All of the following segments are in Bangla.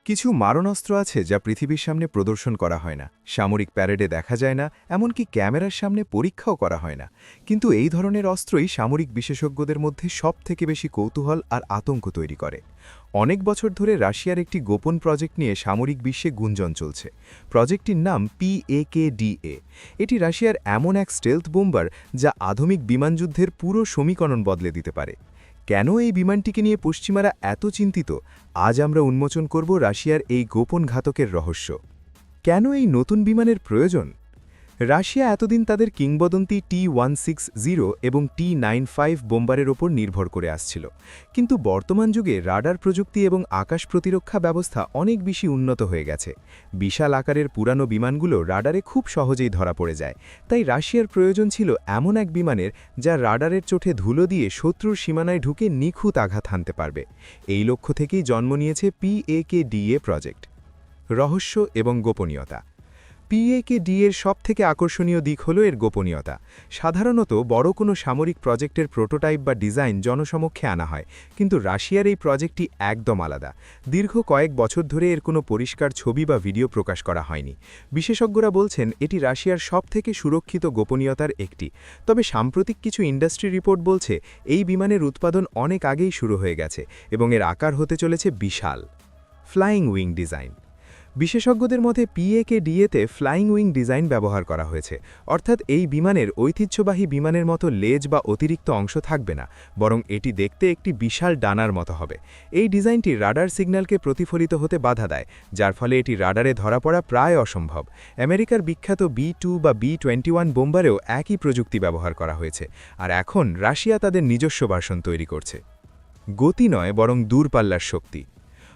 কিছু মারণাস্ত্র আছে যা পৃথিবীর সামনে প্রদর্শন করা হয় না, সামরিক প্যারেডে দেখা যায় না, এমনকি ক্যামেরার সামনে পরীক্ষাও করা হয় না। কিন্তু এই ধরনের অস্ত্রই সামরিক বিশেষজ্ঞদের মধ্যে সবথেকে বেশি কৌতূহল আর আতঙ্ক তৈরি করে। অনেক বছর ধরে রাশিয়ার একটি গোপন প্রজেক্ট নিয়ে সামরিক বিশ্বে গুঞ্জন চলছে। প্রজেক্টটির নাম PAKDA। এটি রাশিয়ার এমন এক স্টেলথ বোম্বার যা আধুনিক বিমানযুদ্ধের পুরো সমীকরণ বদলে দিতে পারে। কেন এই বিমানটিকে নিয়ে পশ্চিমারা এত চিন্তিত? আজ আমরা উন্মোচন করব রাশিয়ার এই গোপন ঘাতকের রহস্য। কেন এই নতুন বিমানের প্রয়োজন? রাশিয়া এতদিন তাদের কিংবদন্তি T-160 এবং T-95 বোম্বারের ওপর নির্ভর করে আসছিল, কিন্তু বর্তমান যুগে রাডার প্রযুক্তি এবং আকাশ প্রতিরক্ষা ব্যবস্থা অনেক বেশি উন্নত হয়ে গেছে। বিশাল আকারের পুরানো বিমানগুলো রাডারে খুব সহজেই ধরা পড়ে যায়। তাই রাশিয়ার প্রয়োজন ছিল এমন এক বিমানের যা রাডারের চোখে ধুলো দিয়ে শত্রুর সীমানায় ঢুকে নিখুঁত আঘাত হানতে পারবে। এই লক্ষ্য থেকেই জন্ম নিয়েছে PAKDA প্রজেক্ট। রহস্য এবং গোপনীয়তা। PAKDA-এর সবথেকে আকর্ষণীয় দিক হল এর গোপনীয়তা। সাধারণত বড় কোনো সামরিক প্রজেক্টের প্রোটোটাইপ বা ডিজাইন জনসমক্ষে আনা হয়, কিন্তু রাশিয়ার এই প্রজেক্টটি একদম আলাদা। দীর্ঘ কয়েক বছর ধরে এর কোনো পরিষ্কার ছবি বা ভিডিও প্রকাশ করা হয়নি। বিশেষজ্ঞরা বলছেন এটি রাশিয়ার সবথেকে সুরক্ষিত গোপনীয়তার একটি। তবে সাম্প্রতিক কিছু ইন্ডাস্ট্রি রিপোর্ট বলছে এই বিমানের উৎপাদন অনেক আগেই শুরু হয়ে গেছে এবং এর আকার হতে চলেছে বিশাল। Flying wing design. বিশেষজ্ঞদের মতে PAKDA-তে ফ্লাইং উইং ডিজাইন ব্যবহার করা হয়েছে, অর্থাৎ এই বিমানের ঐতিহ্যবাহী বিমানের মতো লেজ বা অতিরিক্ত অংশ থাকবে না, বরং এটি দেখতে একটি বিশাল ডানার মতো হবে। এই ডিজাইনটি রাডার সিগন্যালকে প্রতিফলিত হতে বাধা দেয়, যার ফলে এটি রাডারে ধরা পড়া প্রায় অসম্ভব। আমেরিকার বিখ্যাত B-2 বা B-21 বোম্বারেও একই প্রযুক্তি ব্যবহার করা হয়েছে, আর এখন রাশিয়া তাদের নিজস্ব ভার্সন তৈরি করছে। গতি নয়, বরং দূরপাল্লার শক্তি।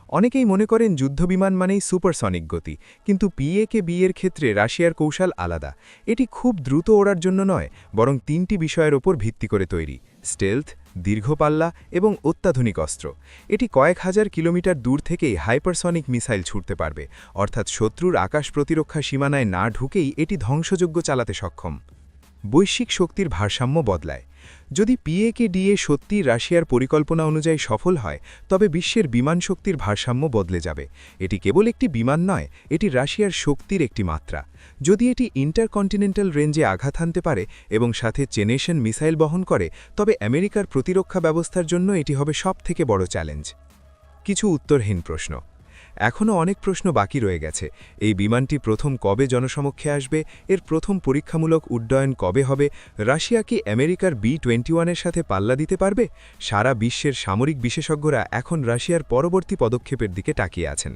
অনেকেই মনে করেন যুদ্ধবিমান মানেই সুপারসনিক গতি, কিন্তু PAKDA-এর ক্ষেত্রে রাশিয়ার কৌশল আলাদা। এটি খুব দ্রুত ওড়ার জন্য নয়, বরং তিনটি বিষয়ের ওপর ভিত্তি করে তৈরি: স্টেলথ, দীর্ঘপাল্লা এবং অত্যাধুনিক অস্ত্র। এটি কয়েক হাজার কিলোমিটার দূর থেকেই হাইপারসনিক মিসাইল ছুটতে পারবে, অর্থাৎ শত্রুর আকাশ প্রতিরক্ষা সীমানায় না ঢুকেই এটি ধ্বংসযোগ্য চালাতে সক্ষম। বৈশ্বিক শক্তির ভারসাম্য বদলায়। যদি PAKDA সত্যি রাশিয়ার পরিকল্পনা অনুযায়ী সফল হয়, তবে বিশ্বের বিমান শক্তির ভারসাম্য বদলে যাবে। এটি কেবল একটি বিমান নয়, এটি রাশিয়ার শক্তির একটি মাত্রা। যদি এটি ইন্টারকন্টিনেন্টাল রেঞ্জে আঘাত হানতে পারে এবং সাথে চেনেশন মিসাইল বহন করে, তবে আমেরিকার প্রতিরক্ষা ব্যবস্থার জন্য এটি হবে সবথেকে বড় চ্যালেঞ্জ। কিছু উত্তরহীন প্রশ্ন। এখনও অনেক প্রশ্ন বাকি রয়ে গেছে। এই বিমানটি প্রথম কবে জনসমক্ষে আসবে? এর প্রথম পরীক্ষামূলক উড্ডয়ন কবে হবে? রাশিয়া কি আমেরিকার B-21-এর সাথে পাল্লা দিতে পারবে? সারা বিশ্বের সামরিক বিশেষজ্ঞরা এখন রাশিয়ার পরবর্তী পদক্ষেপের দিকে তাকিয়ে আছেন।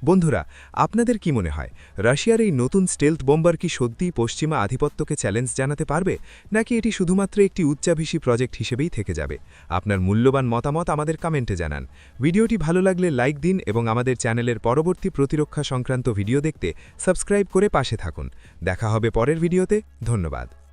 বন্ধুরা, আপনাদের কি মনে হয়, রাশিয়ার এই নতুন স্টেলথ বোম্বার কি সত্যিই পশ্চিমা আধিপত্যকে চ্যালেঞ্জ জানাতে পারবে, নাকি এটি শুধুমাত্র একটি উচ্চাভিষী প্রজেক্ট হিসেবেই থেকে যাবে? আপনার মূল্যবান মতামত আমাদের কমেন্টে জানান। ভিডিওটি ভালো লাগলে লাইক দিন এবং আমাদের চ্যানেলের পরবর্তী প্রতিরক্ষা সংক্রান্ত ভিডিও দেখতে সাবস্ক্রাইব করে পাশে থাকুন। দেখা হবে পরের ভিডিওতে। ধন্যবাদ।